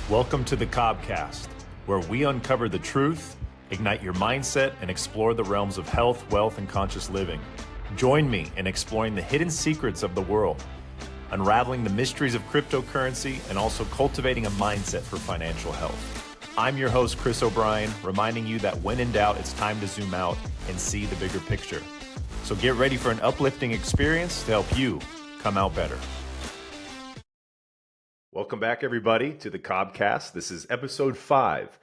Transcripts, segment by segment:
Welcome to the Cobcast, where we uncover the truth, ignite your mindset, and explore the realms of health, wealth, and conscious living. Join me in exploring the hidden secrets of the world, unraveling the mysteries of cryptocurrency, and also cultivating a mindset for financial health. I'm your host, Chris O'Brien, reminding you that when in doubt, it's time to zoom out and see the bigger picture. So get ready for an uplifting experience to help you come out better. Welcome back, everybody, to the Cobcast. This is episode 5.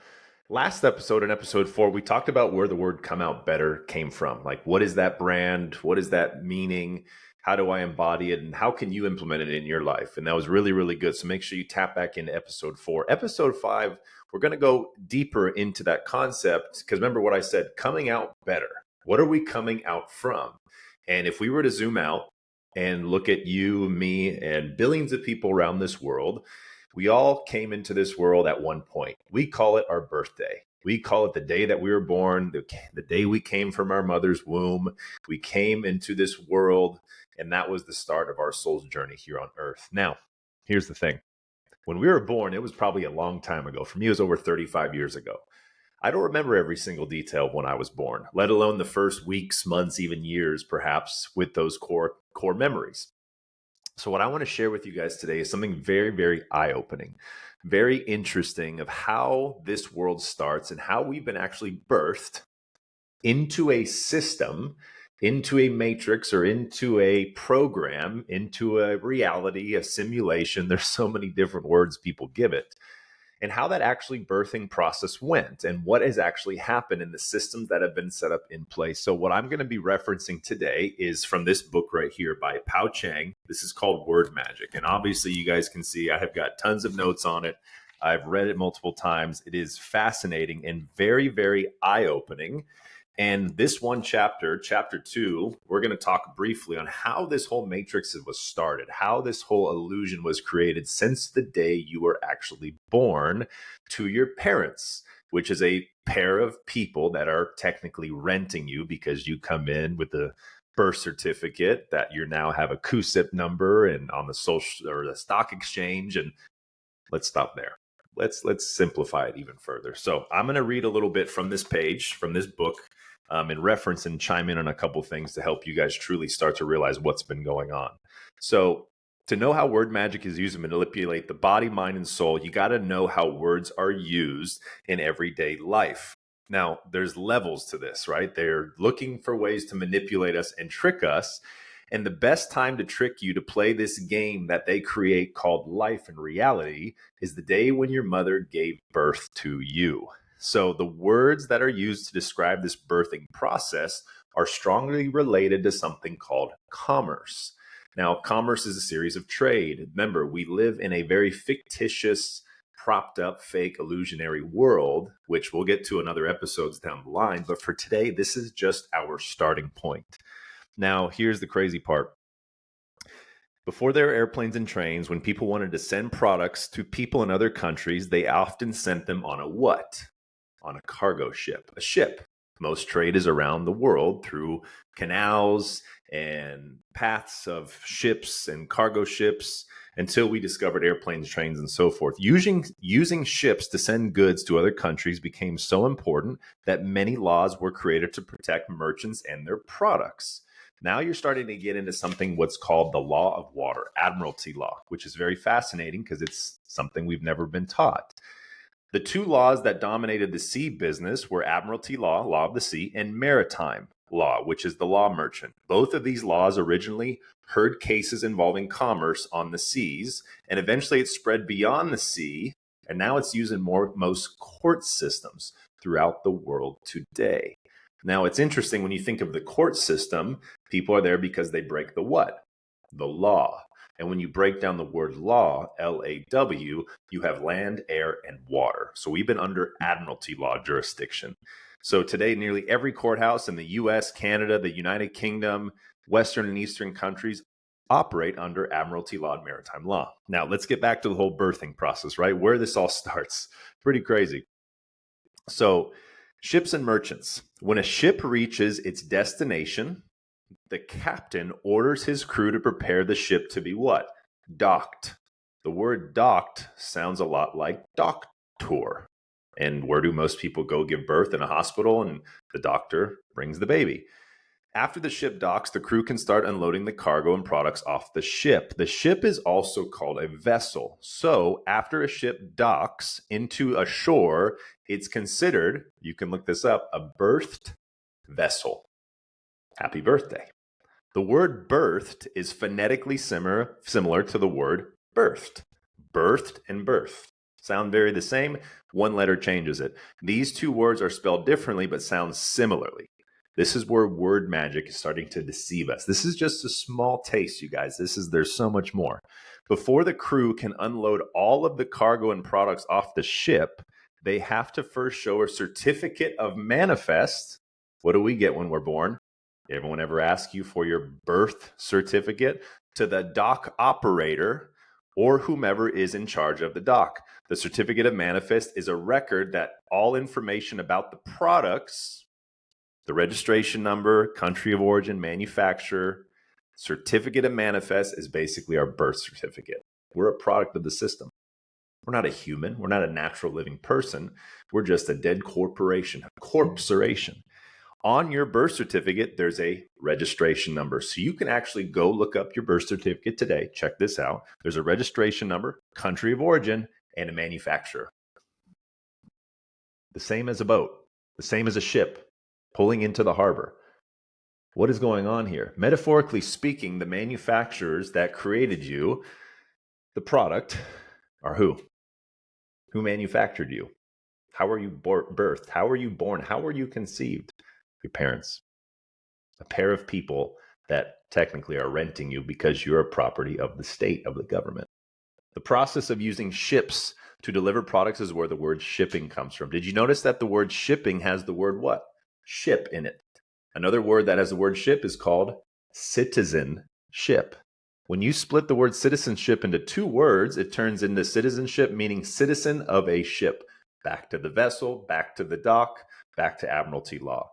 Last episode, in episode 4, we talked about where the word come out better came from. Like, what is that brand? What is that meaning? How do I embody it? And how can you implement it in your life? And that was really, really good. So make sure you tap back into episode 4. Episode 5, we're going to go deeper into that concept. Because remember what I said, coming out better. What are we coming out from? And if we were to zoom out and look at you, me, and billions of people around this world, we all came into this world at one point. We call it our birthday. We call it the day that we were born, the day we came from our mother's womb. We came into this world, and that was the start of our soul's journey here on earth. Now, here's the thing. When we were born, it was probably a long time ago. For me, it was over 35 years ago. I don't remember every single detail of when I was born, let alone the first weeks, months, even years, perhaps, with those core memories. So what I want to share with you guys today is something very, very eye-opening, very interesting of how this world starts and how we've been actually birthed into a system, into a matrix, or into a program, into a reality, a simulation. There's so many different words people give it. And how that actually birthing process went and what has actually happened in the systems that have been set up in place. So what I'm going to be referencing today is from this book right here by Pao Chang. This is called Word Magic. And obviously you guys can see I have got tons of notes on it. I've read it multiple times. It is fascinating and very, very eye-opening. And this one chapter, chapter 2, we're going to talk briefly on how this whole matrix was started, how this whole illusion was created since the day you were actually born to your parents, which is a pair of people that are technically renting you because you come in with a birth certificate that you now have a CUSIP number and on the social or the stock exchange. And let's stop there. Let's simplify it even further. So I'm going to read a little bit from this page, from this book, in reference and chime in on a couple things to help you guys truly start to realize what's been going on. So to know how word magic is used to manipulate the body, mind, and soul, you got to know how words are used in everyday life. Now, there's levels to this, right? They're looking for ways to manipulate us and trick us. And the best time to trick you to play this game that they create called life and reality is the day when your mother gave birth to you. So the words that are used to describe this birthing process are strongly related to something called commerce. Now, commerce is a series of trade. Remember, we live in a very fictitious, propped up, fake, illusionary world, which we'll get to in other episodes down the line. But for today, this is just our starting point. Now, here's the crazy part. Before there were airplanes and trains, when people wanted to send products to people in other countries, they often sent them on a what? On a cargo ship, a ship. Most trade is around the world through canals and paths of ships and cargo ships until we discovered airplanes, trains, and so forth. Using ships to send goods to other countries became so important that many laws were created to protect merchants and their products. Now you're starting to get into something what's called the law of water, admiralty law, which is very fascinating because it's something we've never been taught. The two laws that dominated the sea business were admiralty law, law of the sea, and maritime law, which is the law merchant. Both of these laws originally heard cases involving commerce on the seas, and eventually it spread beyond the sea, and now it's used in most court systems throughout the world today. Now, it's interesting when you think of the court system, people are there because they break the what? The law. And when you break down the word law, L-A-W, you have land, air, and water. So we've been under admiralty law jurisdiction. So today, nearly every courthouse in the U.S., Canada, the United Kingdom, Western and Eastern countries operate under admiralty law and maritime law. Now, let's get back to the whole birthing process, right? Where this all starts. Pretty crazy. So ships and merchants. When a ship reaches its destination, the captain orders his crew to prepare the ship to be what? Docked. The word docked sounds a lot like doctor. And where do most people go give birth? In a hospital, and the doctor brings the baby. After the ship docks, the crew can start unloading the cargo and products off the ship. The ship is also called a vessel. So after a ship docks into a shore, it's considered, you can look this up, a berthed vessel. Happy birthday. The word birthed is phonetically similar to the word birthed. Birthed and birth sound very the same. One letter changes it. These two words are spelled differently but sound similarly. This is where word magic is starting to deceive us. This is just a small taste, you guys. There's so much more. Before the crew can unload all of the cargo and products off the ship, they have to first show a certificate of manifest. What do we get when we're born? Everyone ever ask you for your birth certificate? To the dock operator or whomever is in charge of the dock. The certificate of manifest is a record that all information about the products, the registration number, country of origin, manufacturer, certificate of manifest is basically our birth certificate. We're a product of the system. We're not a human. We're not a natural living person. We're just a dead corporation, a corporation. On your birth certificate, there's a registration number. So you can actually go look up your birth certificate today. Check this out. There's a registration number, country of origin, and a manufacturer. The same as a boat, the same as a ship pulling into the harbor. What is going on here? Metaphorically speaking, the manufacturers that created you, the product, are who? Who manufactured you? How are you birthed? How are you born? How are you conceived? Your parents. A pair of people that technically are renting you because you're a property of the state, of the government. The process of using ships to deliver products is where the word shipping comes from. Did you notice that the word shipping has the word what? Ship in it. Another word that has the word ship is called citizenship. When you split the word citizenship into two words, it turns into citizenship, meaning citizen of a ship. Back to the vessel, back to the dock, back to admiralty law.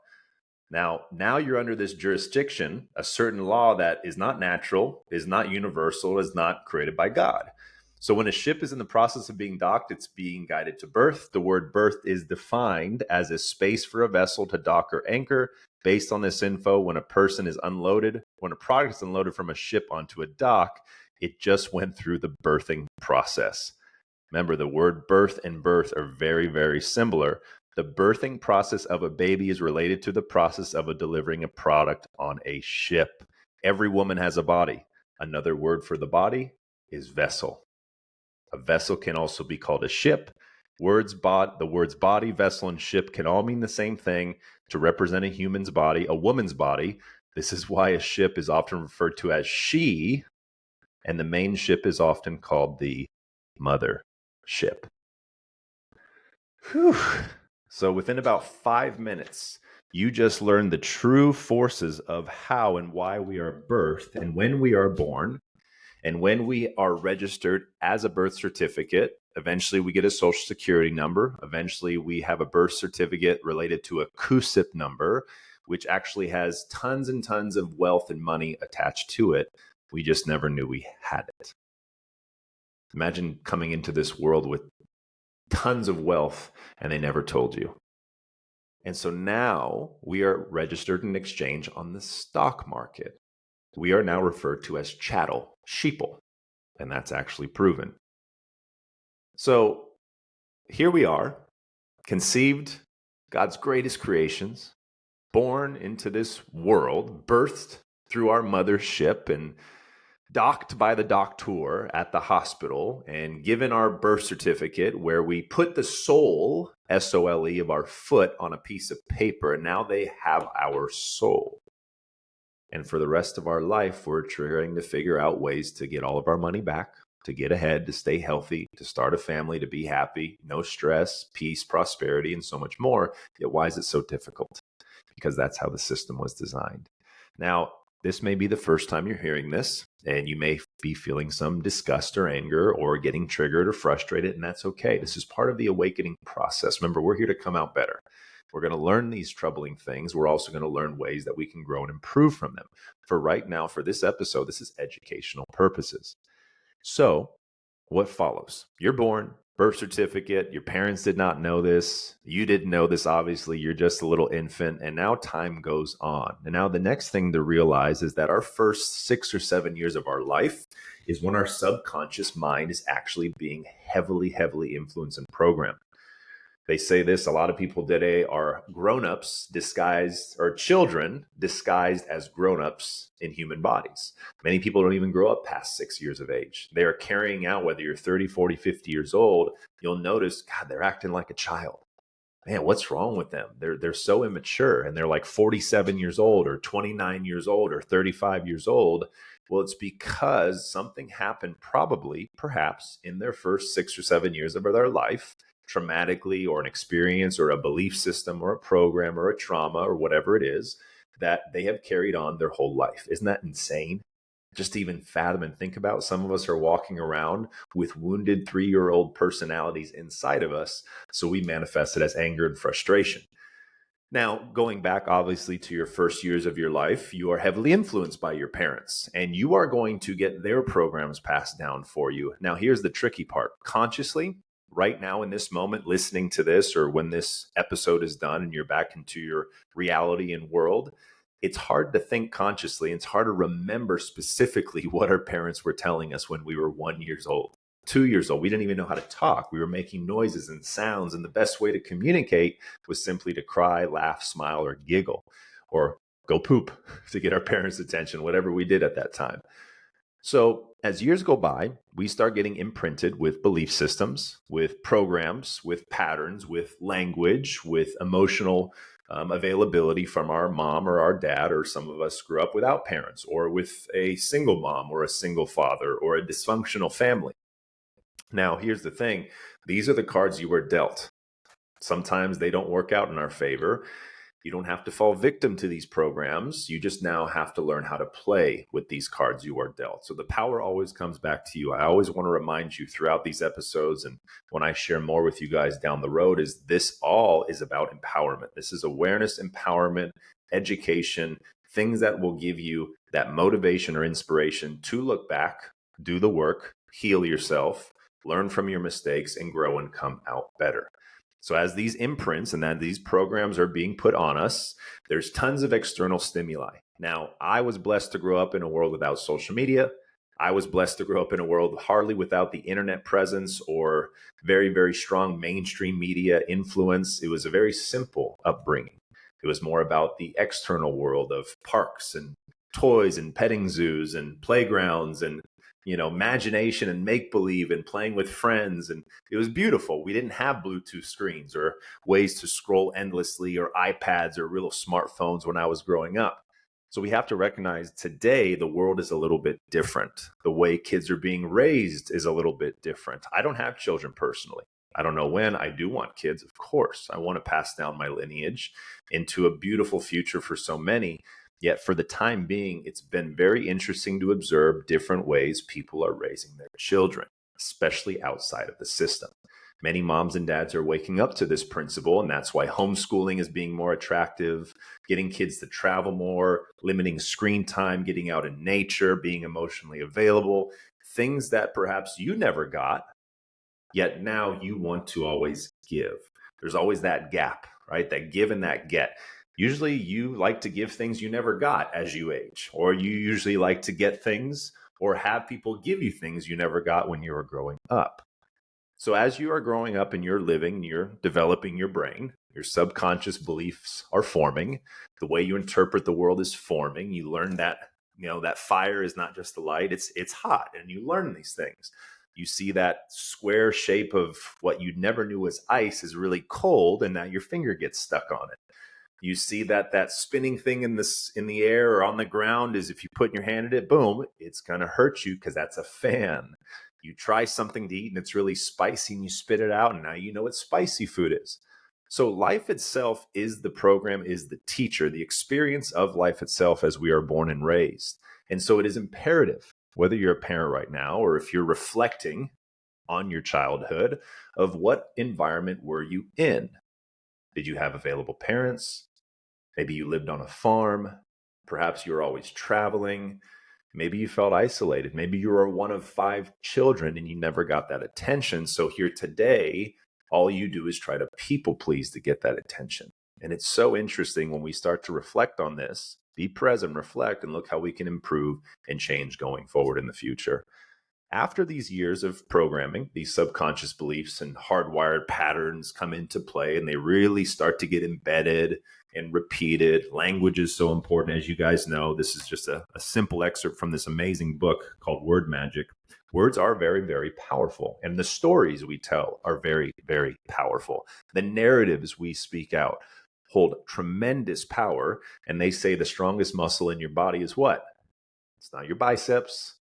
Now you're under this jurisdiction, a certain law that is not natural, is not universal, is not created by God. So when a ship is in the process of being docked, it's being guided to berth. The word berth is defined as a space for a vessel to dock or anchor. Based on this info, when a person is unloaded, when a product is unloaded from a ship onto a dock, it just went through the berthing process. Remember, the word birth and birth are very, very similar. The birthing process of a baby is related to the process of delivering a product on a ship. Every woman has a body. Another word for the body is vessel. A vessel can also be called a ship. The words body, vessel, and ship can all mean the same thing to represent a human's body, a woman's body. This is why a ship is often referred to as she, and the main ship is often called the mother ship. Whew. So within about 5 minutes, you just learned the true forces of how and why we are birthed and when we are born and when we are registered as a birth certificate. Eventually we get a social security number. Eventually we have a birth certificate related to a CUSIP number, which actually has tons and tons of wealth and money attached to it. We just never knew we had it. Imagine coming into this world with tons of wealth and they never told you. And so now we are registered in exchange on the stock market. We are now referred to as chattel, sheeple, and that's actually proven. So here we are, conceived, God's greatest creations, born into this world, birthed through our mothership and docked by the doctor at the hospital and given our birth certificate where we put the sole, S-O-L-E, of our foot on a piece of paper, and now they have our soul. And for the rest of our life, we're trying to figure out ways to get all of our money back, to get ahead, to stay healthy, to start a family, to be happy, no stress, peace, prosperity, and so much more. Yet why is it so difficult? Because that's how the system was designed. Now, this may be the first time you're hearing this, and you may be feeling some disgust or anger or getting triggered or frustrated, and that's okay. This is part of the awakening process. Remember, we're here to come out better. We're going to learn these troubling things. We're also going to learn ways that we can grow and improve from them. For right now, for this episode, this is educational purposes. So what follows? You're born, birth certificate, your parents did not know this. You didn't know this, obviously. You're just a little infant. And now time goes on. And now the next thing to realize is that our first 6 or 7 years of our life is when our subconscious mind is actually being heavily, heavily influenced and programmed. They say this, a lot of people today are grown-ups disguised, or children disguised as grown-ups in human bodies. Many people don't even grow up past 6 years of age. They are carrying out, whether you're 30, 40, 50 years old, you'll notice, God, they're acting like a child. Man, what's wrong with them? They're so immature, and they're like 47 years old or 29 years old or 35 years old. Well, it's because something happened probably, perhaps, in their first 6 or 7 years of their life, traumatically, or an experience or a belief system or a program or a trauma or whatever it is that they have carried on their whole life. Isn't that insane? Just to even fathom and think about. Some of us are walking around with wounded 3-year-old personalities inside of us, so we manifest it as anger and frustration. Now, going back obviously to your first years of your life, you are heavily influenced by your parents, and you are going to get their programs passed down for you. Now, here's the tricky part. Consciously, right now in this moment, listening to this, or when this episode is done and you're back into your reality and world, it's hard to think consciously. It's hard to remember specifically what our parents were telling us when we were 1 year old. 2 years old, we didn't even know how to talk. We were making noises and sounds, and the best way to communicate was simply to cry, laugh, smile, or giggle, or go poop to get our parents' attention, whatever we did at that time. So as years go by, we start getting imprinted with belief systems, with programs, with patterns, with language, with emotional availability from our mom or our dad, or some of us grew up without parents, or with a single mom or a single father, or a dysfunctional family. Now, here's the thing. These are the cards you were dealt. Sometimes they don't work out in our favor. You don't have to fall victim to these programs. You just now have to learn how to play with these cards you are dealt. So the power always comes back to you. I always want to remind you throughout these episodes, and when I share more with you guys down the road, is this all is about empowerment. This is awareness, empowerment, education, things that will give you that motivation or inspiration to look back, do the work, heal yourself, learn from your mistakes, and grow and come out better. So as these imprints and that these programs are being put on us, there's tons of external stimuli. Now, I was blessed to grow up in a world without social media. I was blessed to grow up in a world hardly without the internet presence or very, very strong mainstream media influence. It was a very simple upbringing. It was more about the external world of parks and toys and petting zoos and playgrounds and imagination and make-believe and playing with friends. And it was beautiful. We didn't have Bluetooth screens or ways to scroll endlessly or iPads or real smartphones when I was growing up. So we have to recognize today the world is a little bit different. The way kids are being raised is a little bit different. I don't have children personally. I don't know when. I do want kids, of course. I want to pass down my lineage into a beautiful future for so many. Yet for the time being, it's been very interesting to observe different ways people are raising their children, especially outside of the system. Many moms and dads are waking up to this principle, and that's why homeschooling is being more attractive, getting kids to travel more, limiting screen time, getting out in nature, being emotionally available, things that perhaps you never got, yet now you want to always give. There's always that gap, right? That give and that get. Usually you like to give things you never got as you age, or you usually like to get things or have people give you things you never got when you were growing up. So as you are growing up and you're living, you're developing your brain, your subconscious beliefs are forming, the way you interpret the world is forming. You learn that, that fire is not just the light, it's hot, and you learn these things. You see that square shape of what you never knew was ice is really cold, and now your finger gets stuck on it. You see that spinning thing in the air or on the ground is, if you put your hand in it, boom, it's going to hurt you because that's a fan. You try something to eat and it's really spicy and you spit it out, and now you know what spicy food is. So life itself is the program, is the teacher, the experience of life itself as we are born and raised. And so it is imperative, whether you're a parent right now or if you're reflecting on your childhood, of what environment were you in? Did you have available parents? Maybe you lived on a farm. Perhaps you were always traveling. Maybe you felt isolated. Maybe you were one of 5 children and you never got that attention. So here today, all you do is try to people please to get that attention. And it's so interesting when we start to reflect on this, be present, reflect, and look how we can improve and change going forward in the future. After these years of programming, these subconscious beliefs and hardwired patterns come into play and they really start to get embedded and repeated. Language is so important. As you guys know, this is just a simple excerpt from this amazing book called Word Magic. Words are very, very powerful, and the stories we tell are very, very powerful. The narratives we speak out hold tremendous power, and they say the strongest muscle in your body is what? It's not your biceps.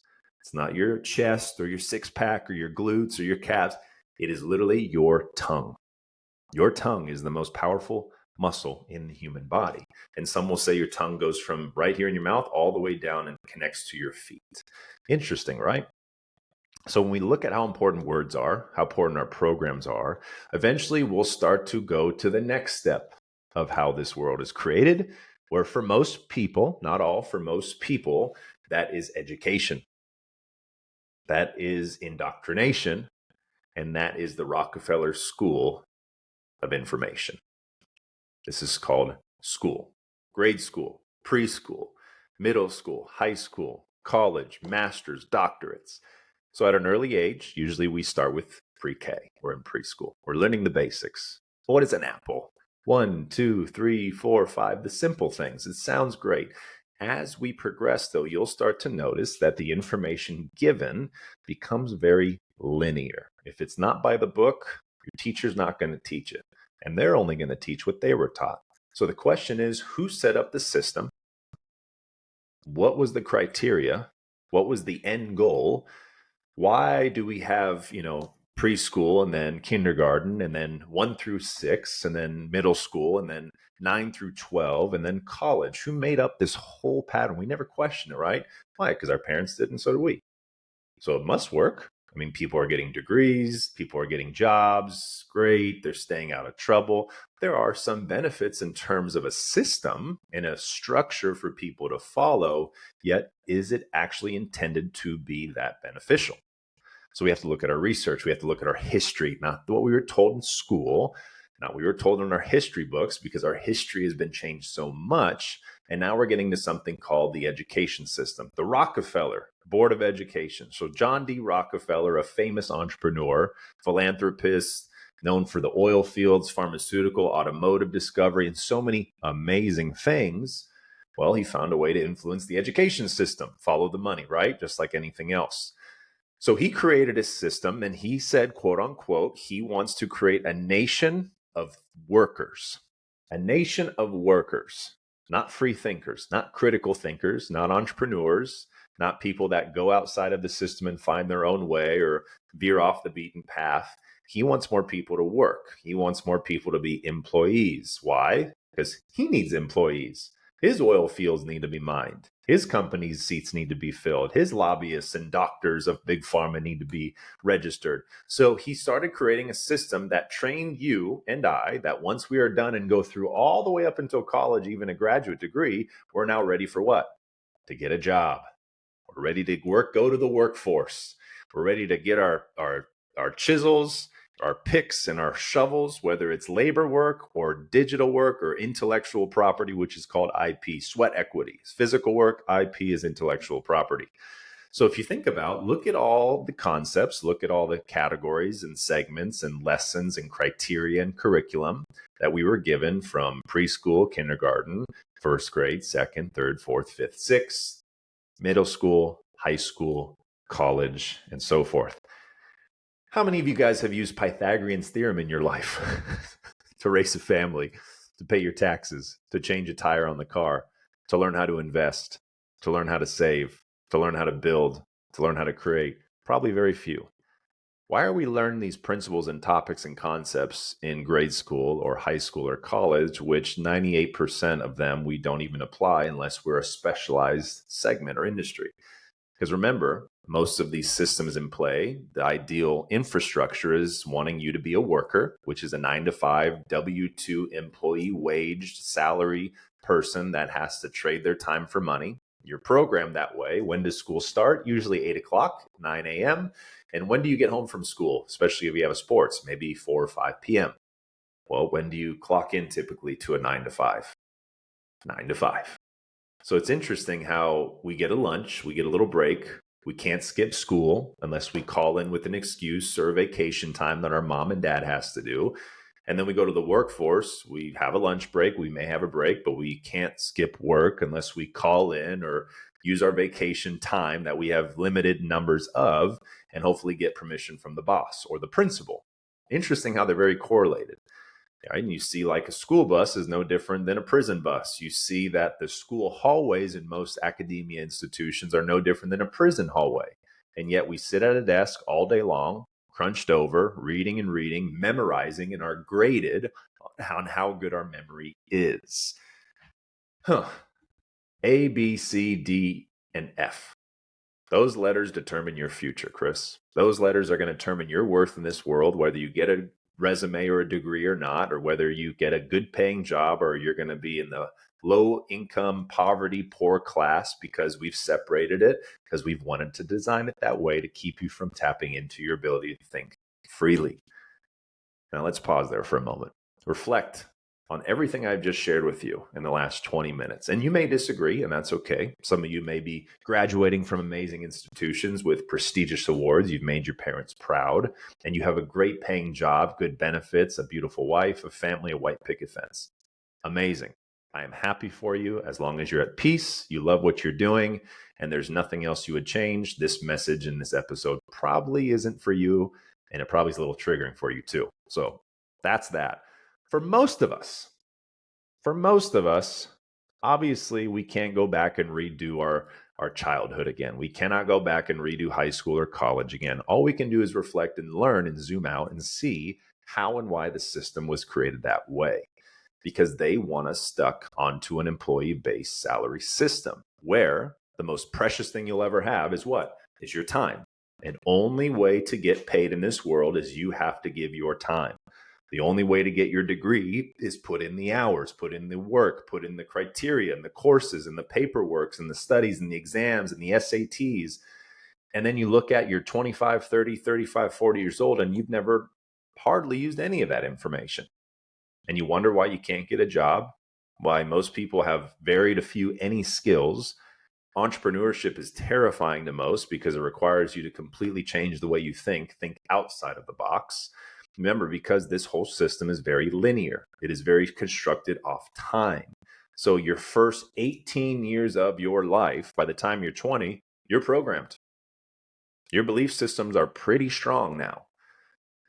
It's not your chest or your six pack or your glutes or your calves. It is literally your tongue. Your tongue is the most powerful muscle in the human body. And some will say your tongue goes from right here in your mouth all the way down and connects to your feet. Interesting, right? So when we look at how important words are, how important our programs are, eventually we'll start to go to the next step of how this world is created, where for most people, not all, for most people, that is education. That is indoctrination, and that is the Rockefeller School of Information. This is called school, grade school, preschool, middle school, high school, college, master's, doctorates. So at an early age, usually we start with pre-K. We're in preschool. We're learning the basics. What is an apple? 1, 2, 3, 4, 5, the simple things. It sounds great. As we progress, though, you'll start to notice that the information given becomes very linear. If it's not by the book, your teacher's not going to teach it, and they're only going to teach what they were taught. So the question is, who set up the system? What was the criteria? What was the end goal? Why do we have, preschool and then kindergarten and then 1 through 6 and then middle school and then 9 through 12 and then college? Who made up this whole pattern? We never question it, right? Why? Because our parents did and so do we. So it must work. I mean, people are getting degrees, people are getting jobs, great, they're staying out of trouble. There are some benefits in terms of a system and a structure for people to follow, yet is it actually intended to be that beneficial? So we have to look at our research. We have to look at our history, not what we were told in school, not what we were told in our history books, because our history has been changed so much. And now we're getting to something called the education system, the Rockefeller Board of Education. So John D. Rockefeller, a famous entrepreneur, philanthropist, known for the oil fields, pharmaceutical, automotive discovery, and so many amazing things. Well, he found a way to influence the education system, follow the money, right? Just like anything else. So he created a system and he said, quote unquote, he wants to create a nation of workers, not free thinkers, not critical thinkers, not entrepreneurs, not people that go outside of the system and find their own way or veer off the beaten path. He wants more people to work. He wants more people to be employees. Why? Because he needs employees. His oil fields need to be mined. His company's seats need to be filled. His lobbyists and doctors of big pharma need to be registered. So he started creating a system that trained you and I that once we are done and go through all the way up until college, even a graduate degree, we're now ready for what? To get a job. We're ready to work, go to the workforce. We're ready to get our chisels, our picks and our shovels, whether it's labor work or digital work or intellectual property, which is called IP, sweat equity. Physical work, IP is intellectual property. So if you think about, look at all the concepts, look at all the categories and segments and lessons and criteria and curriculum that we were given from preschool, kindergarten, first grade, second, third, fourth, fifth, sixth, middle school, high school, college, and so forth. How many of you guys have used Pythagorean's theorem in your life to raise a family, to pay your taxes, to change a tire on the car, to learn how to invest, to learn how to save, to learn how to build, to learn how to create? Probably very few. Why are we learning these principles and topics and concepts in grade school or high school or college, which 98% of them we don't even apply unless we're a specialized segment or industry? Because remember, most of these systems in play, the ideal infrastructure is wanting you to be a worker, which is a 9-to-5 W-2 employee waged salary person that has to trade their time for money. You're programmed that way. When does school start? Usually 8 o'clock, 9 a.m. And when do you get home from school, especially if you have a sports, maybe 4 or 5 p.m.? Well, when do you clock in typically to a 9 to 5? 9 to 5. So it's interesting how we get a lunch, we get a little break. We can't skip school unless we call in with an excuse or vacation time that our mom and dad has to do. And then we go to the workforce. We have a lunch break. We may have a break, but we can't skip work unless we call in or use our vacation time that we have limited numbers of and hopefully get permission from the boss or the principal. Interesting how they're very correlated. Right? And you see like a school bus is no different than a prison bus. You see that the school hallways in most academia institutions are no different than a prison hallway. And yet we sit at a desk all day long, crunched over, reading and reading, memorizing, and are graded on how good our memory is. A, B, C, D, and F. Those letters determine your future, Chris. Those letters are going to determine your worth in this world, whether you get a resume or a degree or not, or whether you get a good paying job or you're going to be in the low income, poverty, poor class, because we've separated it, because we've wanted to design it that way to keep you from tapping into your ability to think freely. Now let's pause there for a moment. Reflect on everything I've just shared with you in the last 20 minutes. And you may disagree, and that's okay. Some of you may be graduating from amazing institutions with prestigious awards. You've made your parents proud, and you have a great paying job, good benefits, a beautiful wife, a family, a white picket fence. Amazing. I am happy for you as long as you're at peace, you love what you're doing, and there's nothing else you would change. This message in this episode probably isn't for you, and it probably is a little triggering for you too. So that's that. For most of us, obviously, we can't go back and redo our childhood again. We cannot go back and redo high school or college again. All we can do is reflect and learn and zoom out and see how and why the system was created that way. Because they want us stuck onto an employee-based salary system where the most precious thing you'll ever have is what? Is your time. And only way to get paid in this world is you have to give your time. The only way to get your degree is put in the hours, put in the work, put in the criteria and the courses and the paperwork and the studies and the exams and the SATs. And then you look at you're 25, 30, 35, 40 years old and you've never hardly used any of that information. And you wonder why you can't get a job, why most people have very few any skills. Entrepreneurship is terrifying to most because it requires you to completely change the way you think outside of the box. Remember, because this whole system is very linear. It is very constructed off time. So your first 18 years of your life, by the time you're 20, you're programmed. Your belief systems are pretty strong now.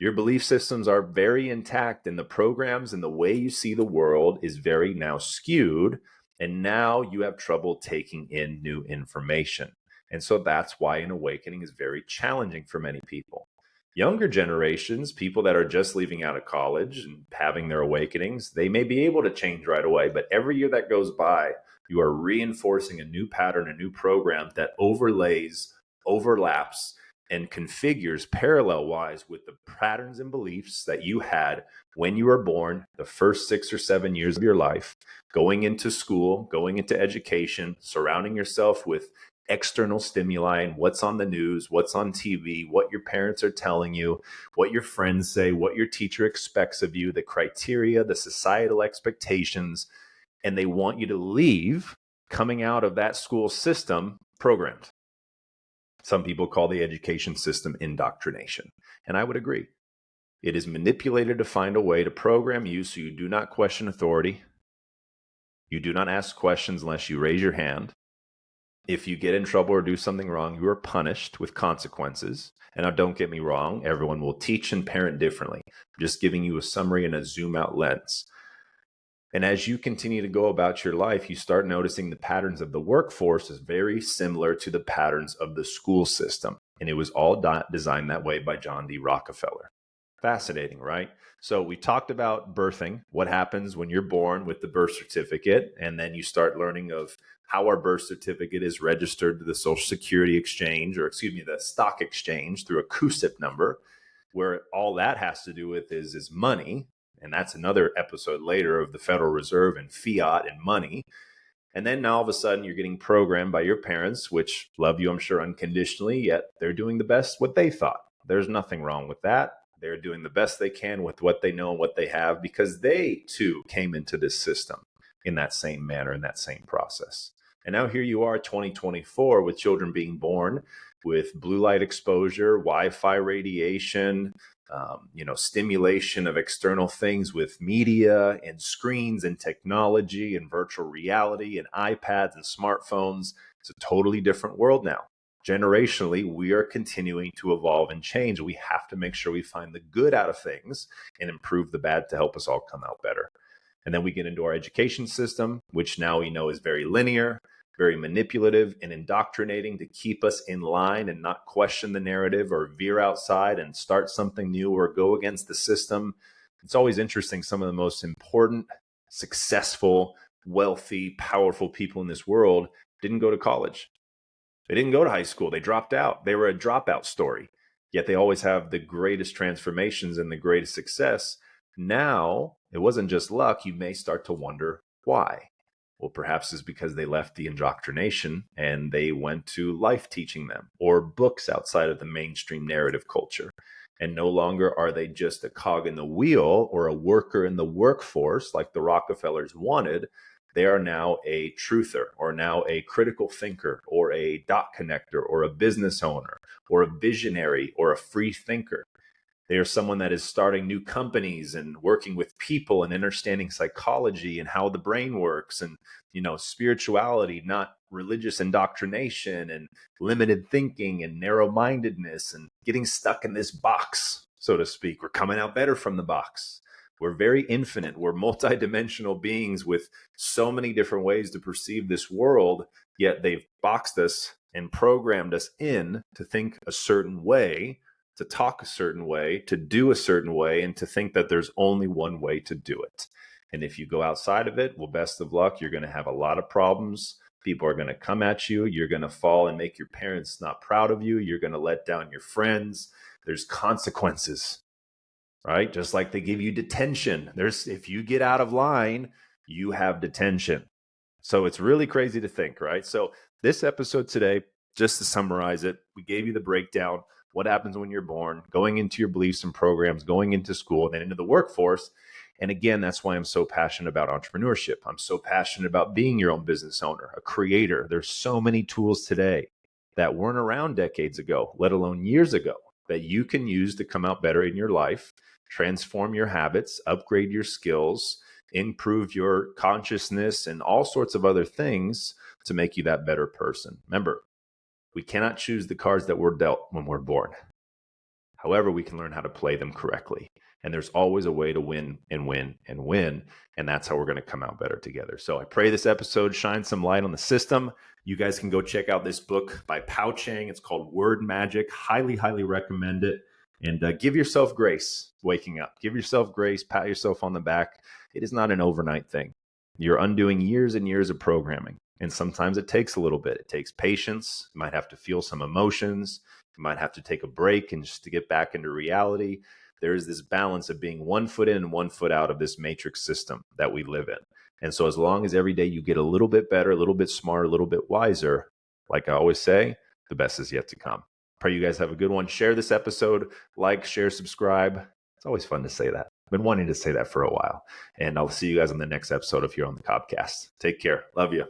Your belief systems are very intact, and the programs and the way you see the world is very now skewed. And now you have trouble taking in new information. And so that's why an awakening is very challenging for many people. Younger generations, people that are just leaving out of college and having their awakenings, they may be able to change right away. But every year that goes by, you are reinforcing a new pattern, a new program that overlays, overlaps, and configures parallel-wise with the patterns and beliefs that you had when you were born, the first 6 or 7 years of your life, going into school, going into education, surrounding yourself with external stimuli and what's on the news, what's on TV, what your parents are telling you, what your friends say, what your teacher expects of you, the criteria, the societal expectations, and they want you to leave coming out of that school system programmed. Some people call the education system indoctrination, and I would agree. It is manipulated to find a way to program you so you do not question authority. You do not ask questions unless you raise your hand. If you get in trouble or do something wrong, you are punished with consequences. And now don't get me wrong, everyone will teach and parent differently. I'm just giving you a summary and a zoom out lens. And as you continue to go about your life, you start noticing the patterns of the workforce is very similar to the patterns of the school system. And it was all designed that way by John D. Rockefeller. Fascinating, right? So we talked about birthing, what happens when you're born with the birth certificate, and then you start learning of how our birth certificate is registered to the Social Security Exchange, the stock exchange through a CUSIP number, where all that has to do with is money. And that's another episode later of the Federal Reserve and fiat and money. And then now all of a sudden you're getting programmed by your parents, which love you, I'm sure, unconditionally, yet they're doing the best what they thought. There's nothing wrong with that. They're doing the best they can with what they know and what they have because they too came into this system in that same manner, in that same process. And now here you are, 2024, with children being born with blue light exposure, Wi-Fi radiation, stimulation of external things with media and screens and technology and virtual reality and iPads and smartphones. It's a totally different world now. Generationally, we are continuing to evolve and change. We have to make sure we find the good out of things and improve the bad to help us all come out better. And then we get into our education system, which now we know is very linear, very manipulative and indoctrinating to keep us in line and not question the narrative or veer outside and start something new or go against the system. It's always interesting. Some of the most important, successful, wealthy, powerful people in this world didn't go to college. They didn't go to high school. They dropped out. They were a dropout story, yet they always have the greatest transformations and the greatest success. Now, it wasn't just luck. You may start to wonder why. Well, perhaps it's because they left the indoctrination and they went to life teaching them or books outside of the mainstream narrative culture. And no longer are they just a cog in the wheel or a worker in the workforce like the Rockefellers wanted. They are now a truther or now a critical thinker or a dot connector or a business owner or a visionary or a free thinker. They are someone that is starting new companies and working with people and understanding psychology and how the brain works and, spirituality, not religious indoctrination and limited thinking and narrow-mindedness and getting stuck in this box, so to speak. We're coming out better from the box. We're very infinite. We're multidimensional beings with so many different ways to perceive this world, yet they've boxed us and programmed us in to think a certain way, to talk a certain way, to do a certain way, and to think that there's only one way to do it. And if you go outside of it, well, best of luck. You're going to have a lot of problems. People are going to come at you. You're going to fall and make your parents not proud of you. You're going to let down your friends. There's consequences, right? Just like they give you detention. If you get out of line, you have detention. So it's really crazy to think, right? So this episode today, just to summarize it, we gave you the breakdown. What happens when you're born, going into your beliefs and programs, going into school, and then into the workforce. And again, that's why I'm so passionate about entrepreneurship. I'm so passionate about being your own business owner, a creator. There's so many tools today that weren't around decades ago, let alone years ago, that you can use to come out better in your life, transform your habits, upgrade your skills, improve your consciousness, and all sorts of other things to make you that better person. Remember, we cannot choose the cards that we're dealt when we're born. However, we can learn how to play them correctly. And there's always a way to win and win and win. And that's how we're going to come out better together. So I pray this episode shines some light on the system. You guys can go check out this book by Pao Chang. It's called Word Magic. Highly, highly recommend it. And give yourself grace waking up. Give yourself grace. Pat yourself on the back. It is not an overnight thing. You're undoing years and years of programming. And sometimes it takes a little bit. It takes patience. You might have to feel some emotions. You might have to take a break and just to get back into reality. There is this balance of being 1 foot in and 1 foot out of this matrix system that we live in. And so as long as every day you get a little bit better, a little bit smarter, a little bit wiser, like I always say, the best is yet to come. Pray you guys have a good one. Share this episode, like, share, subscribe. It's always fun to say that. I've been wanting to say that for a while. And I'll see you guys on the next episode if you're on the Cobcast. Take care. Love you.